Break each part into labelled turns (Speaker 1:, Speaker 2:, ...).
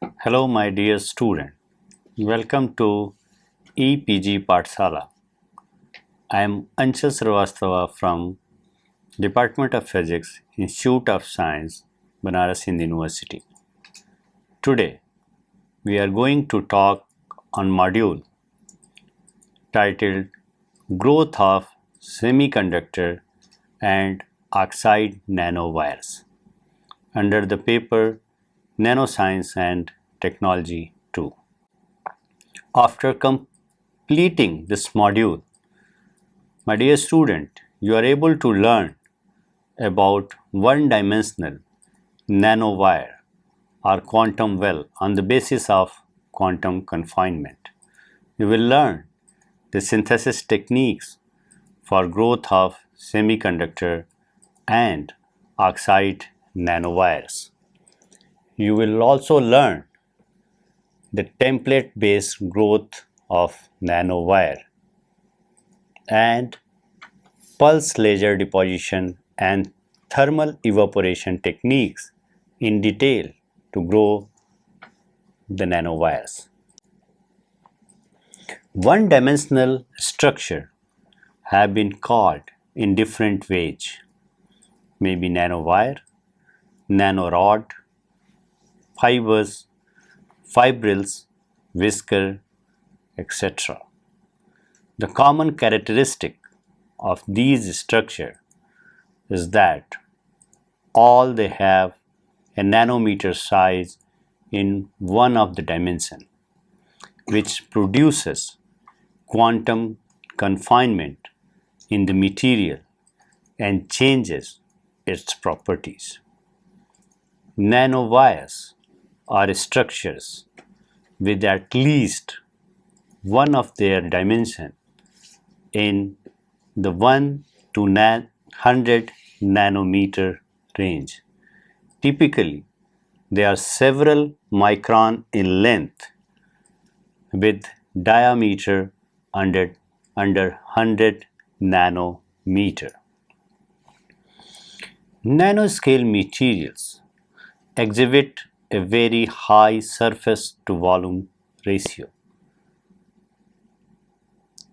Speaker 1: Hello, my dear student. Welcome to EPG Pathshala. I am Anshul Srivastava from Department of Physics, Institute of Science, Banaras Hindu University. Today, we are going to talk on module titled Growth of Semiconductor and Oxide Nanowires under the paper Nanoscience and Technology 2. After completing this module, my dear student, you are able to learn about one-dimensional nanowire or quantum well on the basis of quantum confinement. You will learn the synthesis techniques for growth of semiconductor and oxide nanowires. You will also learn the template-based growth of nanowire and pulse laser deposition and thermal evaporation techniques in detail to grow the nanowires. One-dimensional structure have been called in different ways, maybe nanowire, nanorod, fibers, fibrils, whisker, etc. The common characteristic of these structures is that all they have a nanometer size in one of the dimension, which produces quantum confinement in the material and changes its properties. Nanowires are structures with at least one of their dimension in the 1 to 100 nanometer range. Typically, they are several micron in length with diameter under 100 nanometer. Nanoscale materials exhibit a very high surface to volume ratio.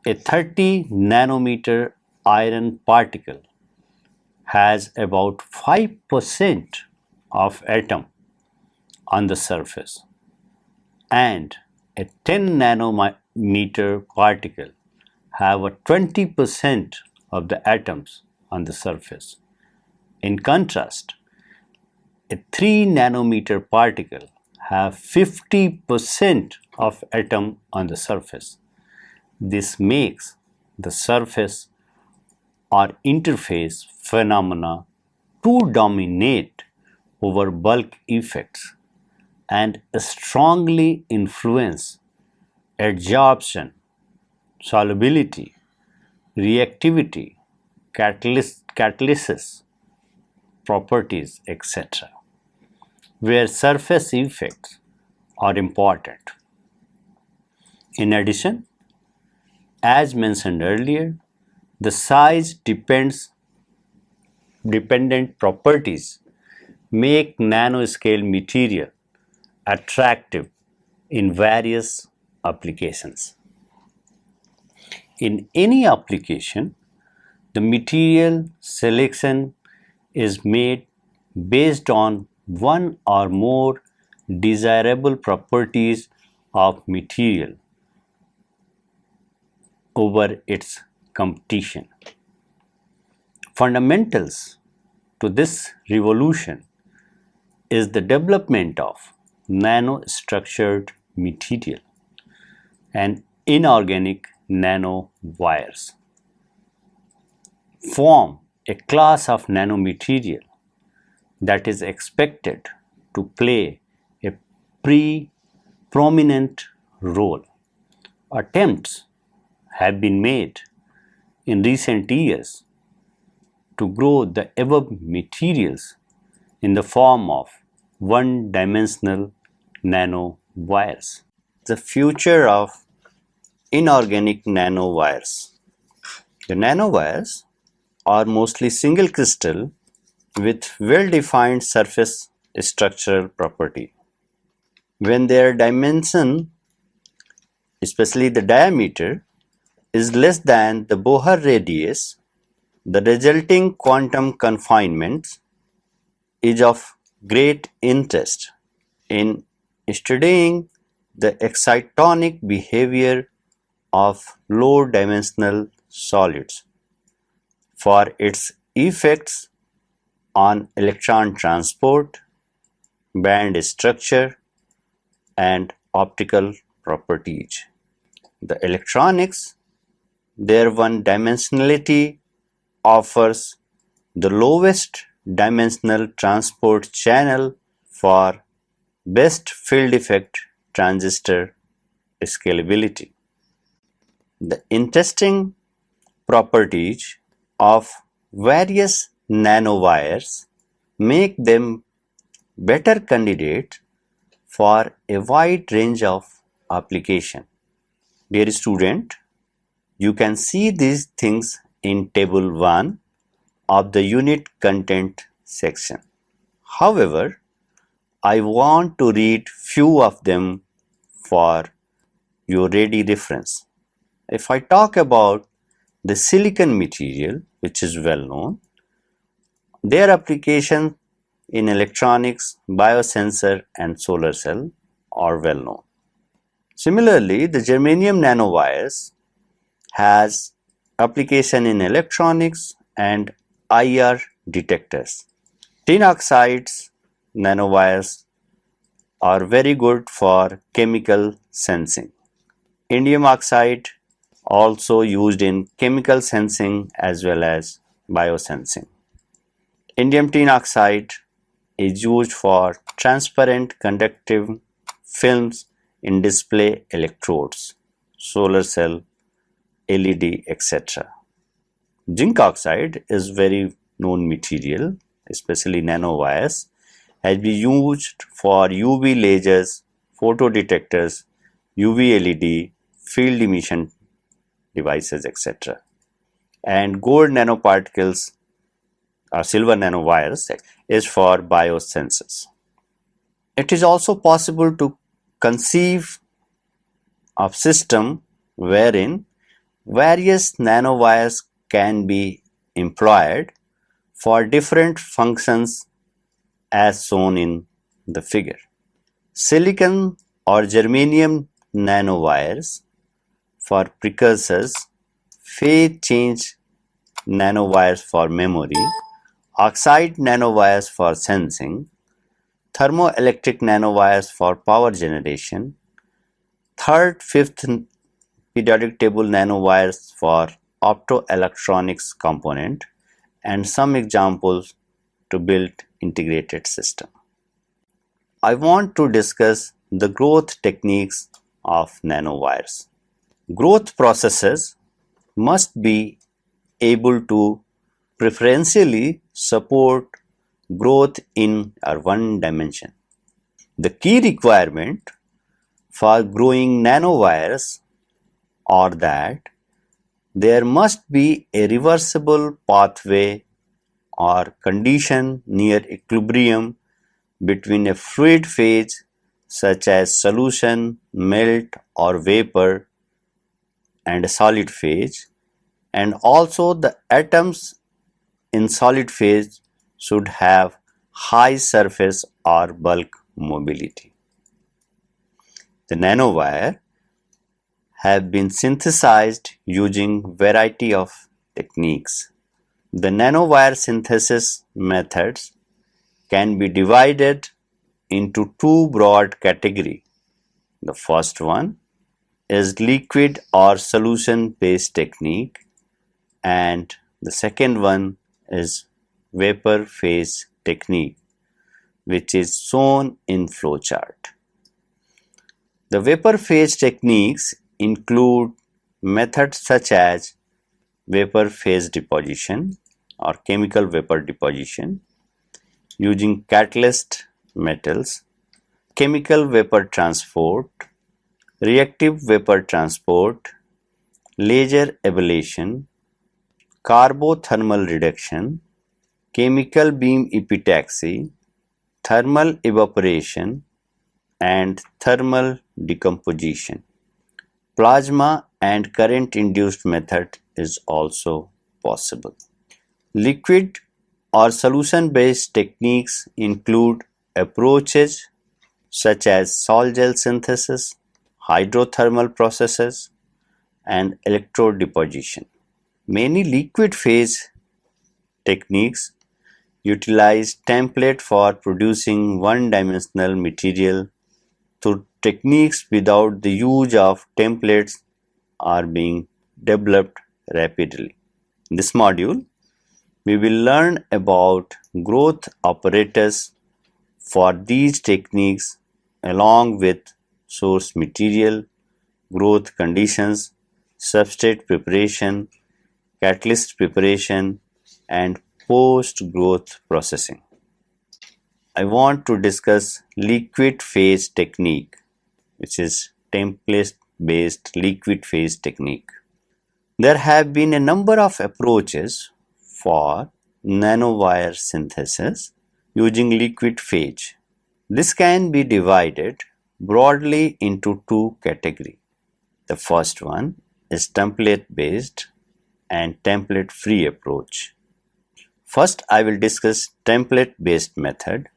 Speaker 1: A 30 nanometer iron particle has about 5% of atom on the surface, and a 10 nanometer particle have a 20% of the atoms on the surface. In contrast, a 3 nanometer particle have 50% of atom on the surface. This makes the surface or interface phenomena to dominate over bulk effects and strongly influence adsorption, solubility, reactivity, catalysis properties, etc., where surface effects are important. In addition, as mentioned earlier, the size dependent properties make nanoscale material attractive in various applications. In any application, the material selection is made based on one or more desirable properties of material over its competition. Fundamentals to this revolution is the development of nanostructured material and inorganic nanowires form a class of nanomaterial that is expected to play a prominent role. Attempts have been made in recent years to grow the above materials in the form of one-dimensional nanowires. The future of inorganic nanowires. The nanowires are mostly single crystal with well-defined surface structural property. When their dimension, especially the diameter, is less than the Bohr radius, the resulting quantum confinement is of great interest in studying the excitonic behavior of low-dimensional solids for its effects on electron transport, band structure, and optical properties. The electronics, their one-dimensionality, offers the lowest dimensional transport channel for best field effect transistor scalability. The interesting properties of various nanowires make them better candidates for a wide range of application. Dear student, you can see these things in table 1 of the unit content section. However, I want to read few of them for your ready reference. If I talk about the silicon material, which is well known, their application in electronics, biosensor and solar cell are well known. Similarly, the germanium nanowires has application in electronics and IR detectors. Tin oxides nanowires are very good for chemical sensing. Indium oxide also used in chemical sensing as well as biosensing. Indium tin oxide is used for transparent conductive films in display electrodes, solar cell, LED, etc. Zinc oxide is very known material, especially nanowires, has been used for UV lasers, photodetectors, UV LED, field emission devices, etc. And gold nanoparticles or silver nanowires is for biosensors. It is also possible to conceive of system wherein various nanowires can be employed for different functions as shown in the figure. Silicon or germanium nanowires for precursors, phase change nanowires for memory, oxide nanowires for sensing, thermoelectric nanowires for power generation, third, fifth periodic table nanowires for optoelectronics component, and some examples to build integrated system. I want to discuss the growth techniques of nanowires. Growth processes must be able to preferentially support growth in one dimension. The key requirement for growing nanowires are that there must be a reversible pathway or condition near equilibrium between a fluid phase such as solution, melt or vapor and a solid phase, and also the atoms in solid phase should have high surface or bulk mobility. The nanowire have been synthesized using variety of techniques. The nanowire synthesis methods can be divided into two broad categories. The first one is liquid or solution based technique, and the second one is vapor phase technique, which is shown in flowchart. The vapor phase techniques include methods such as vapor phase deposition or chemical vapor deposition using catalyst metals, chemical vapor transport, reactive vapor transport, laser ablation, carbothermal reduction, chemical beam epitaxy, thermal evaporation, and thermal decomposition. Plasma and current induced method is also possible. Liquid or solution based techniques include approaches such as sol-gel synthesis, hydrothermal processes, and electrode deposition. Many liquid phase techniques utilize template for producing one-dimensional material. Through techniques without the use of templates are being developed rapidly. In this module, we will learn about growth apparatus for these techniques along with source material, growth conditions, substrate preparation, catalyst preparation, and post-growth processing. I want to discuss liquid phase technique, which is template-based liquid phase technique. There have been a number of approaches for nanowire synthesis using liquid phase. This can be divided broadly into two categories. The first one is template-based and template-free approach. First, I will discuss template-based method.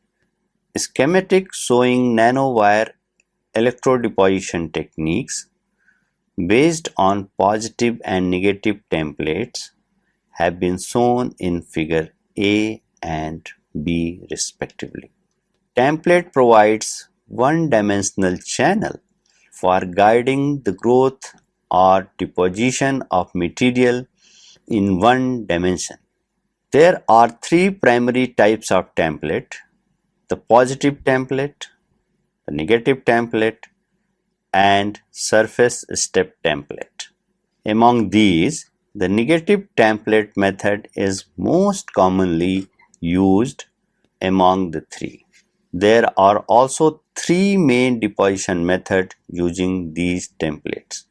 Speaker 1: Schematic showing nanowire electrode deposition techniques based on positive and negative templates have been shown in figure A and B respectively. Template provides one-dimensional channel for guiding the growth or deposition of material in one dimension. There are three primary types of template: the positive template, the negative template, and surface step template. Among these, the negative template method is most commonly used among the three. There are also three main deposition methods using these templates.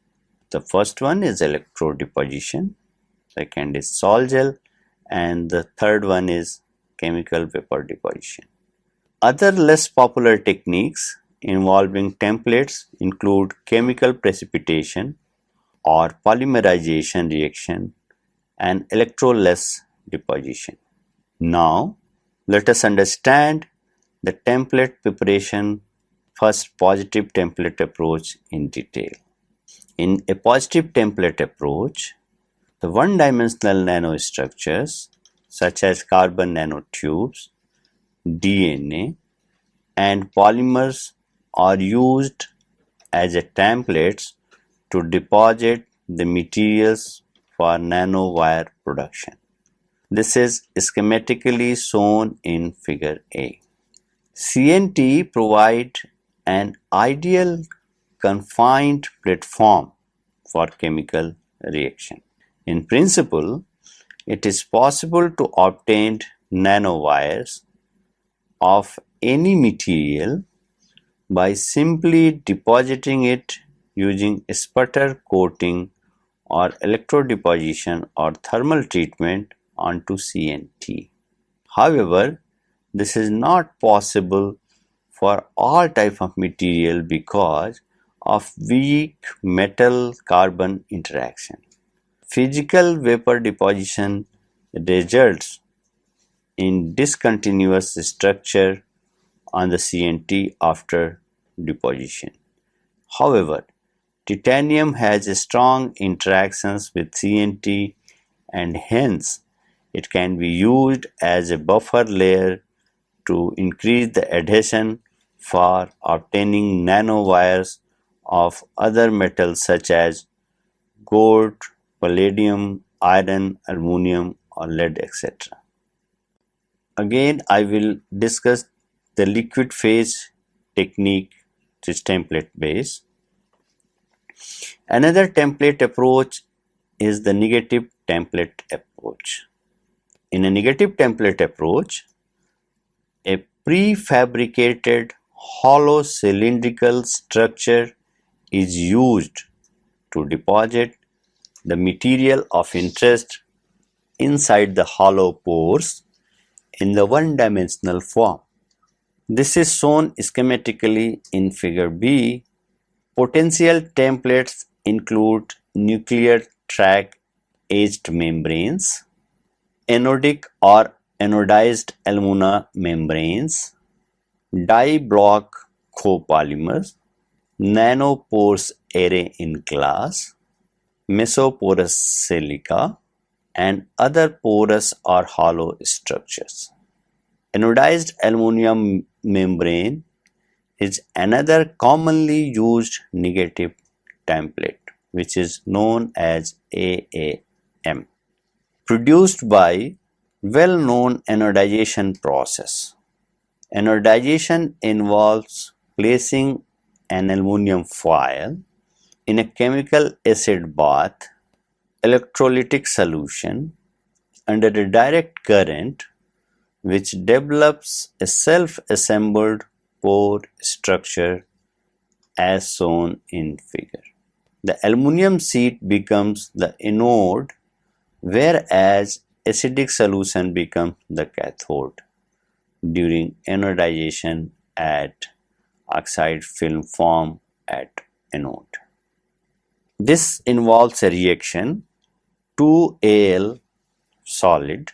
Speaker 1: The first one is electrode deposition, second is sol-gel, and the third one is chemical vapor deposition. Other less popular techniques involving templates include chemical precipitation or polymerization reaction and electroless deposition. Now, let us understand the template preparation, first positive template approach in detail. In a positive template approach, the one-dimensional nanostructures such as carbon nanotubes, DNA, and polymers are used as a templates to deposit the materials for nanowire production. This is schematically shown in figure A. CNT provide an ideal confined platform for chemical reaction. In principle, it is possible to obtain nanowires of any material by simply depositing it using sputter coating or electrode deposition or thermal treatment onto CNT. However, this is not possible for all types of material because of weak metal-carbon interaction. Physical vapor deposition results in discontinuous structure on the CNT after deposition. However, titanium has strong interactions with CNT and hence it can be used as a buffer layer to increase the adhesion for obtaining nanowires of other metals such as gold, palladium, iron, aluminum, or lead, etc. Again, I will discuss the liquid phase technique, which is template based. Another template approach is the negative template approach. In a negative template approach, a prefabricated hollow cylindrical structure is used to deposit the material of interest inside the hollow pores in the one-dimensional form. This is shown schematically in figure B. Potential templates include nuclear track etched membranes, anodic or anodized alumina membranes, die-block copolymers, nanopores array in glass, mesoporous silica, and other porous or hollow structures. Anodized aluminum membrane is another commonly used negative template, which is known as AAM, produced by well-known anodization process. Anodization involves placing an aluminum foil in a chemical acid bath electrolytic solution under a direct current, which develops a self-assembled pore structure as shown in figure. The aluminum sheet becomes the anode, whereas acidic solution becomes the cathode during anodization at oxide film form at anode. This involves a reaction 2Al solid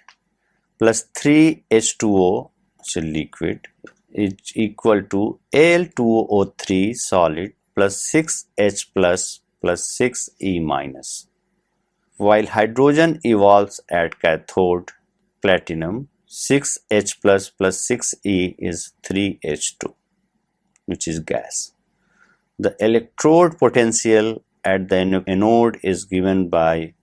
Speaker 1: plus 3H2O liquid is equal to Al2O3 solid plus 6H plus 6E minus. While hydrogen evolves at cathode platinum, 6H plus 6E is 3H2, which is gas. The electrode potential at the anode is given by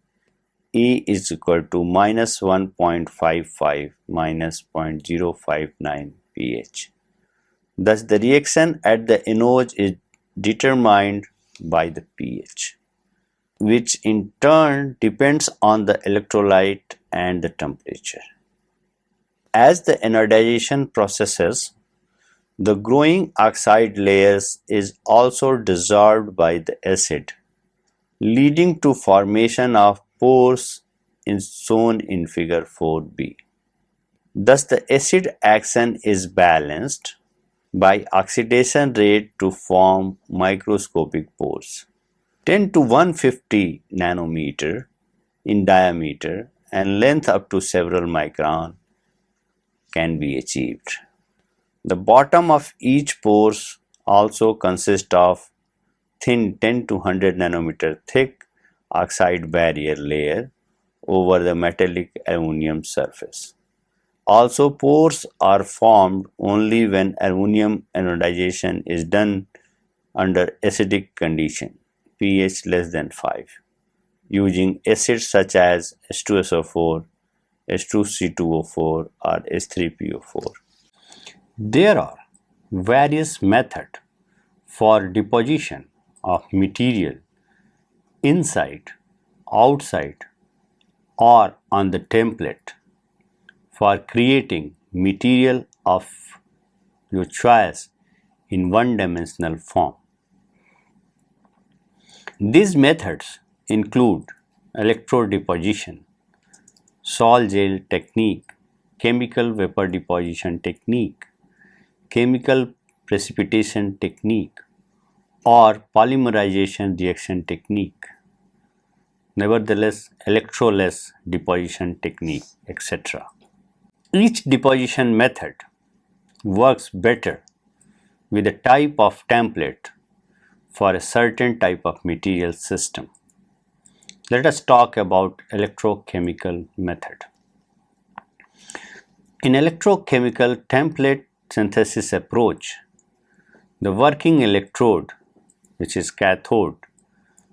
Speaker 1: E is equal to minus 1.55 minus 0.059 pH. Thus, the reaction at the anode is determined by the pH, which in turn depends on the electrolyte and the temperature. As the anodization processes, the growing oxide layers is also dissolved by the acid, leading to formation of pores shown in figure 4b. Thus, the acid action is balanced by oxidation rate to form microscopic pores. 10 to 150 nanometer in diameter and length up to several micron can be achieved. The bottom of each pores also consists of thin 10 to 100 nanometer thick oxide barrier layer over the metallic aluminum surface. Also, pores are formed only when aluminum anodization is done under acidic condition, pH less than 5, using acids such as H2SO4, H2C2O4 or H3PO4. There are various methods for deposition of material inside, outside, or on the template for creating material of your choice in one-dimensional form. These methods include electrode deposition, sol gel technique, chemical vapor deposition technique, chemical precipitation technique, or polymerization reaction technique, nevertheless electroless deposition technique, etc. Each deposition method works better with a type of template for a certain type of material system. Let us talk about electrochemical method. In electrochemical template synthesis approach, the working electrode, which is cathode,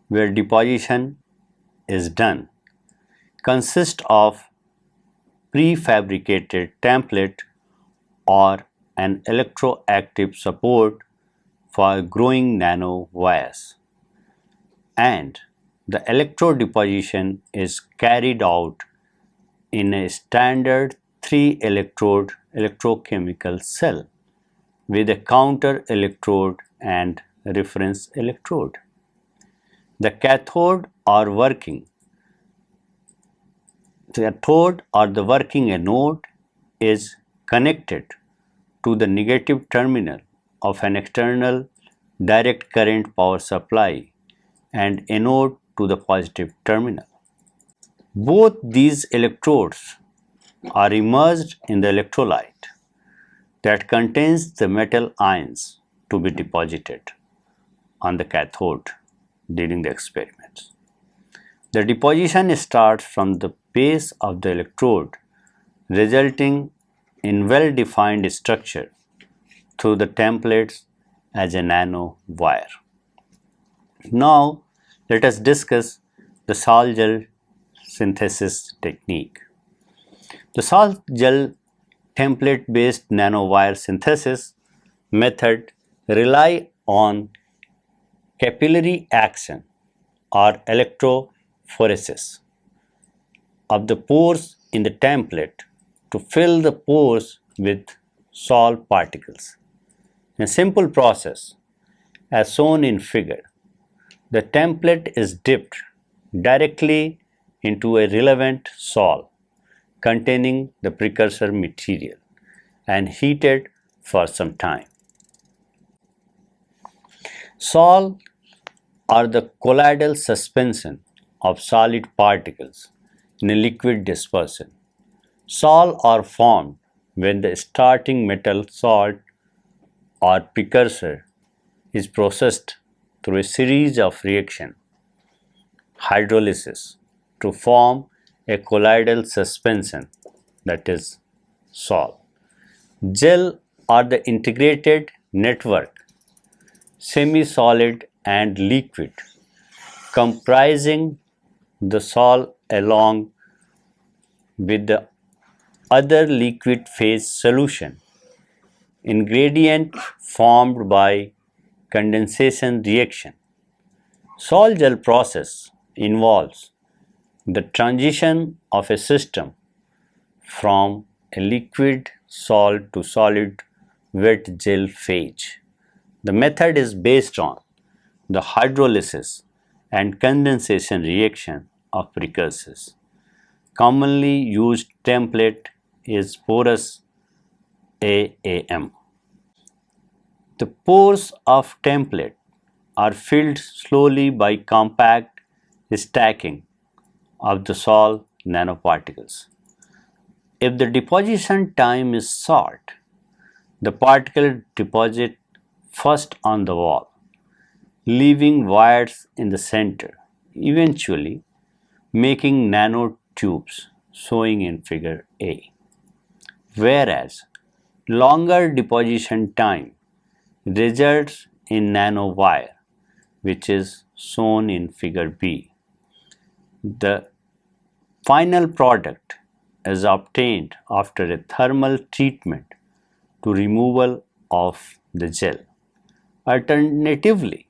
Speaker 1: where deposition is done, consists of prefabricated template or an electroactive support for growing nanowires, and the electrode deposition is carried out in a standard 3 electrode electrochemical cell with a counter electrode and reference electrode. The cathode or the working anode is connected to the negative terminal of an external direct current power supply and anode to the positive terminal. Both these electrodes are immersed in the electrolyte that contains the metal ions to be deposited on the cathode during the experiments. The deposition starts from the base of the electrode, resulting in well-defined structure through the templates as a nanowire. Now, let us discuss the salt gel synthesis technique. The salt gel template-based nanowire synthesis method rely on capillary action or electrophoresis of the pores in the template to fill the pores with salt particles. In a simple process, as shown in figure, the template is dipped directly into a relevant salt containing the precursor material and heated for some time. Salts are the colloidal suspension of solid particles in a liquid dispersion. Salts are formed when the starting metal salt or precursor is processed through a series of reactions, hydrolysis, to form a colloidal suspension, that is salt. Gel are the integrated network, semi-solid and liquid, comprising the salt along with the other liquid phase solution ingredient formed by condensation reaction. Salt gel process involves the transition of a system from a liquid salt to solid wet gel phase. The method is based on the hydrolysis and condensation reaction of precursors. Commonly used template is porous AAM. The pores of template are filled slowly by compact stacking of the salt nanoparticles. If the deposition time is short, the particle deposit first on the wall, leaving wires in the center, eventually making nanotubes showing in figure A. Whereas longer deposition time results in nanowire, which is shown in figure B. The final product is obtained after a thermal treatment to removal of the gel. Alternatively,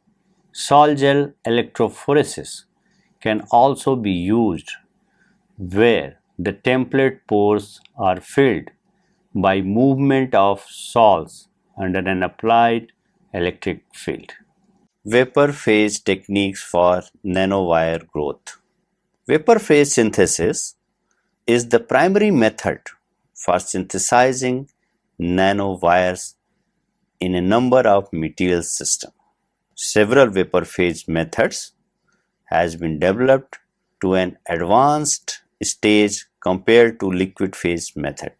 Speaker 1: salt gel electrophoresis can also be used where the template pores are filled by movement of salts under an applied electric field. Vapor phase techniques for nanowire growth. Vapor phase synthesis is the primary method for synthesizing nanowires in a number of material systems. Several vapor phase methods has been developed to an advanced stage compared to liquid phase method.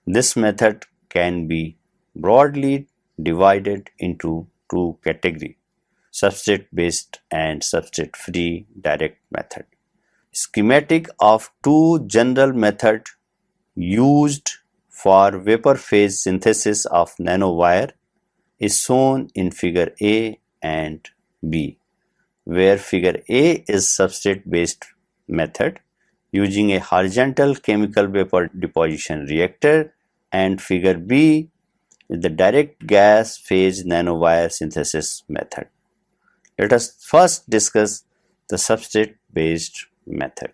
Speaker 1: This method can be broadly divided into two categories: substrate based and substrate free direct method. Schematic of two general methods used for vapor phase synthesis of nanowire is shown in figure A and B, where figure A is substrate based method using a horizontal chemical vapor deposition reactor, and figure B is the direct gas phase nanowire synthesis method. Let us first discuss the substrate based method.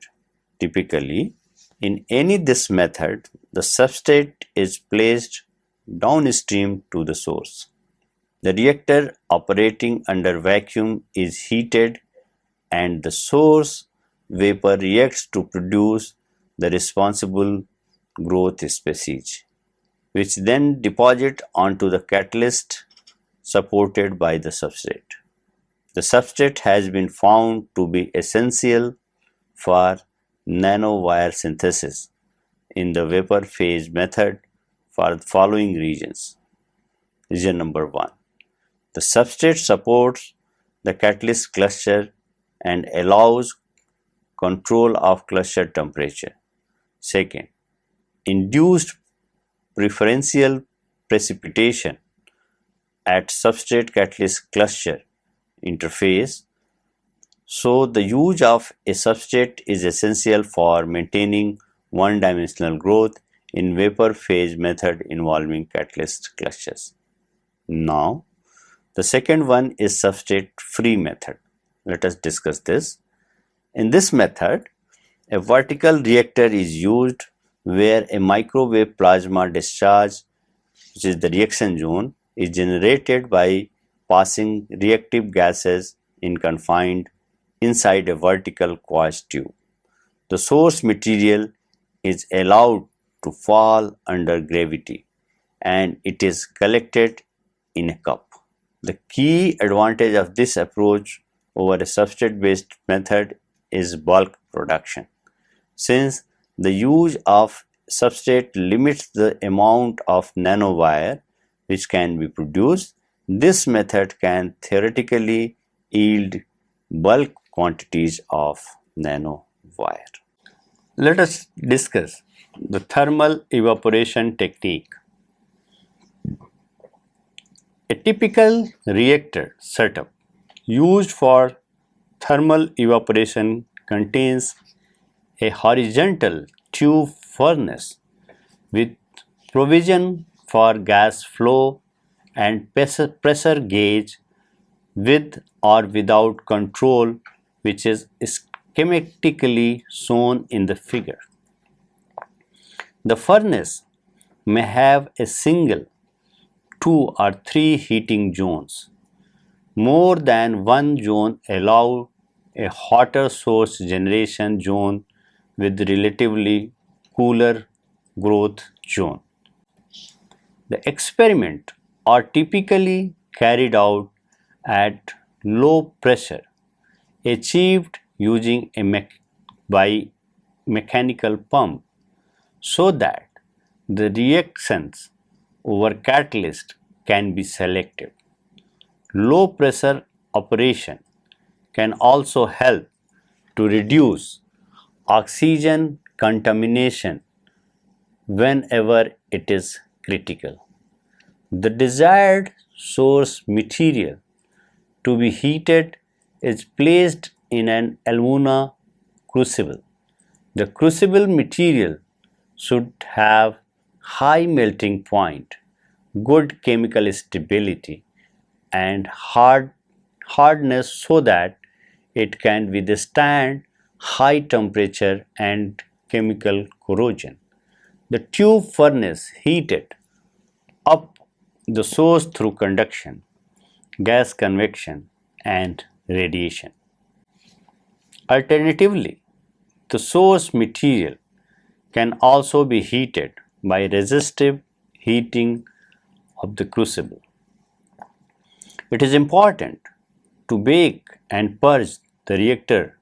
Speaker 1: Typically, in any this method, the substrate is placed downstream to the source. The reactor operating under vacuum is heated and the source vapor reacts to produce the responsible growth species. which then deposit onto the catalyst supported by the substrate. The substrate has been found to be essential for nanowire synthesis in the vapor phase method for the following reasons. Reason number 1. The substrate supports the catalyst cluster and allows control of cluster temperature. Second, induced preferential precipitation at substrate catalyst cluster interface. So the use of a substrate is essential for maintaining one-dimensional growth in vapor phase method involving catalyst clusters. Now, the second one is substrate-free method. Let us discuss this. In this method, a vertical reactor is used where a microwave plasma discharge, which is the reaction zone, is generated by passing reactive gases in confined inside a vertical quartz tube. The source material is allowed to fall under gravity and it is collected in a cup. The key advantage of this approach over a substrate-based method is bulk production. Since the use of substrate limits the amount of nanowire which can be produced, this method can theoretically yield bulk quantities of nanowire. Let us discuss the thermal evaporation technique. A typical reactor setup used for thermal evaporation contains a horizontal tube furnace with provision for gas flow and pressure gauge with or without control, which is schematically shown in the figure. The furnace may have a single, 2 or 3 heating zones. More than one zone allow a hotter source generation zone with relatively cooler growth zone. The experiment are typically carried out at low pressure, achieved using by mechanical pump, so that the reactions over catalyst can be selective. Low pressure operation can also help to reduce oxygen contamination whenever it is critical. The desired source material to be heated is placed in an alumina crucible. The crucible material should have high melting point, good chemical stability, and hardness so that it can withstand high temperature and chemical corrosion. The tube furnace heated up the source through conduction, gas convection, and radiation. Alternatively, the source material can also be heated by resistive heating of the crucible. It is important to bake and purge the reactor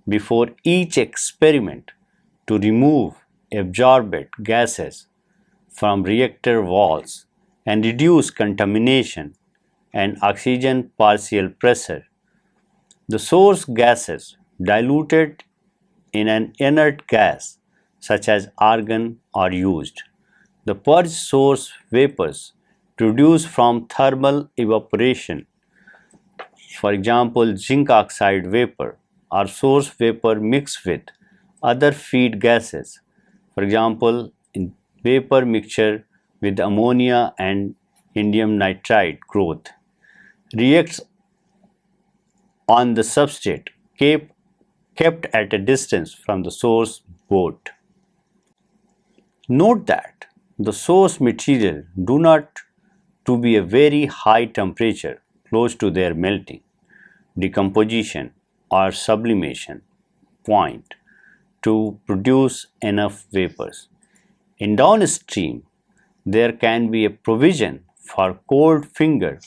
Speaker 1: before each experiment to remove absorbed gases from reactor walls and reduce contamination and oxygen partial pressure. The source gases diluted in an inert gas such as argon are used. The purged source vapors produced from thermal evaporation, for example zinc oxide vapor, or source vapor mixed with other feed gases, for example in vapor mixture with ammonia and indium nitride growth, reacts on the substrate kept at a distance from the source board. Note that the source material do not to be a very high temperature close to their melting, decomposition or sublimation point to produce enough vapors. In downstream, there can be a provision for cold finger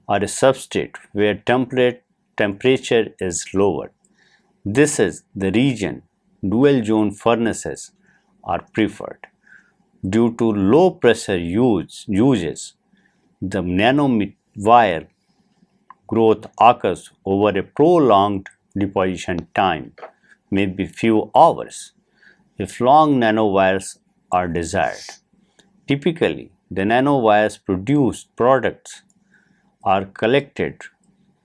Speaker 1: or a substrate where temperature is lower. This is the region dual zone furnaces are preferred. Due to low pressure uses, the nanowire growth occurs over a prolonged deposition time, maybe few hours, if long nanowires are desired. Typically, the nanowires produced products are collected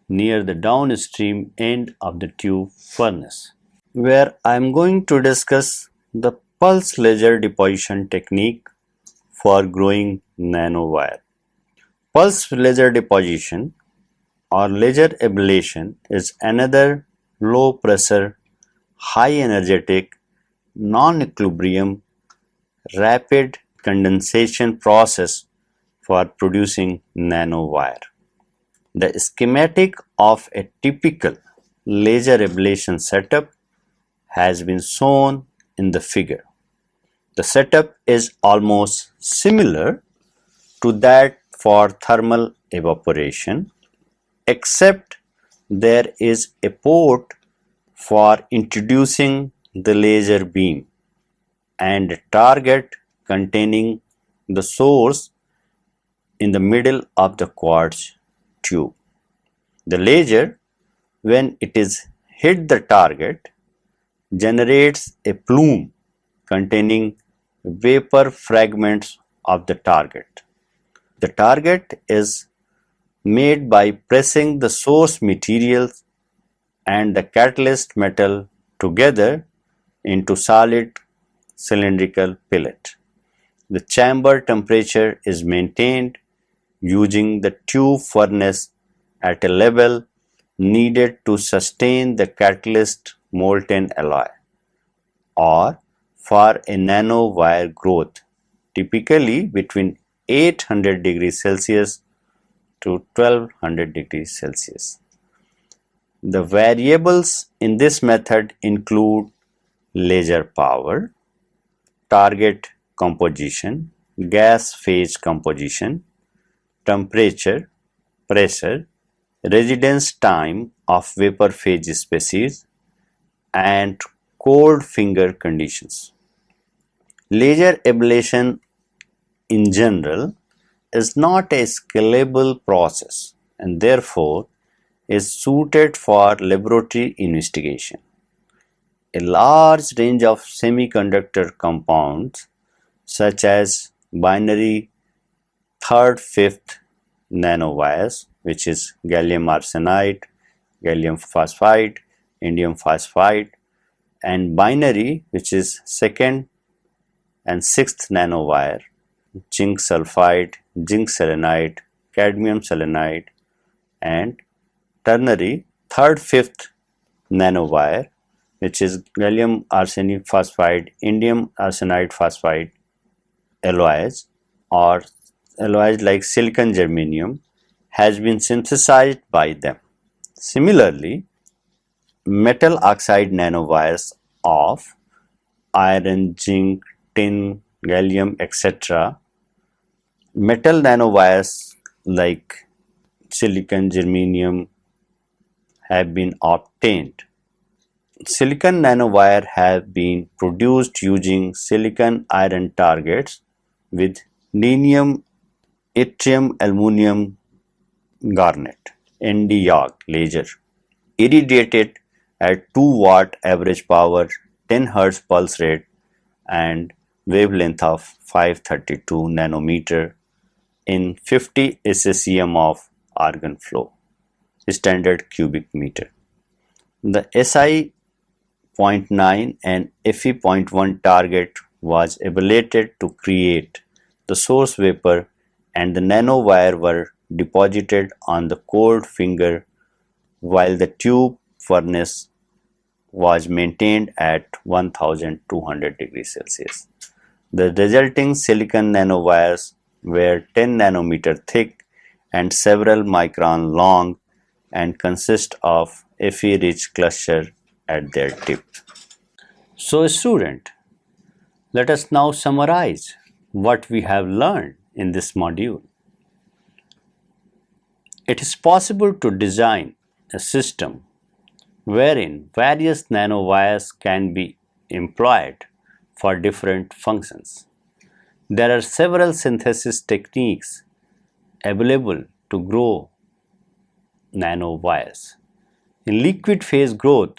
Speaker 1: near the downstream end of the tube furnace, where I am going to discuss the pulse laser deposition technique for growing nanowire. Pulse laser deposition or laser ablation is another low pressure, high energetic, non-equilibrium, rapid condensation process for producing nanowire. The schematic of a typical laser ablation setup has been shown in the figure. The setup is almost similar to that for thermal evaporation, except there is a port for introducing the laser beam and a target containing the source in the middle of the quartz tube. The laser, when it is hit the target, generates a plume containing vapor fragments of the target. The target is made by pressing the source materials and the catalyst metal together into solid cylindrical pellet. The chamber temperature is maintained using the tube furnace at a level needed to sustain the catalyst molten alloy, or for a nanowire growth, typically between 800 degrees Celsius to 1200 degrees Celsius. The variables in this method include laser power, target composition, gas phase composition, temperature, pressure, residence time of vapor phase species, and cold finger conditions. Laser ablation in general is not a scalable process and therefore is suited for laboratory investigation. A large range of semiconductor compounds such as binary third, fifth nanowires, which is gallium arsenide, gallium phosphide, indium phosphide, and binary, which is second and sixth nanowire, zinc sulfide, zinc selenide, cadmium selenide, and ternary third, fifth nanowire, which is gallium arsenide phosphide, indium arsenide phosphide alloys, or alloys like silicon germanium, has been synthesized by them. Similarly, metal oxide nanowires of iron, zinc, tin, gallium, etc. Metal nanowires like silicon germanium have been obtained. Silicon nanowire have been produced using silicon iron targets with rhenium, yttrium, aluminum garnet (NdYAG) laser, irradiated at 2 watt average power, 10 Hz pulse rate, and wavelength of 532 nanometer in 50 SSEM of argon flow, standard cubic meter. The SI 0.9 and Fe 0.1 target was ablated to create the source vapor, and the nanowire were deposited on the cold finger while the tube furnace was maintained at 1200 degrees Celsius. The resulting silicon nanowires were 10 nanometer thick and several micron long and consist of Fe-rich cluster at their tip. So student, let us now summarize what we have learned in this module. It is possible to design a system wherein various nanowires can be employed for different functions. There are several synthesis techniques available to grow nanowires. In liquid phase growth,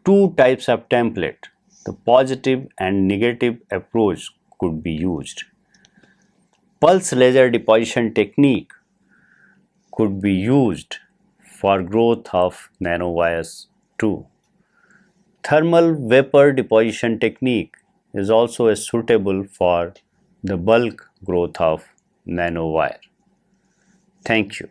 Speaker 1: two types of template, the positive and negative approach could be used. Pulse laser deposition technique could be used for growth of nanowires too. Thermal vapor deposition technique is also suitable for the bulk growth of nanowire. Thank you.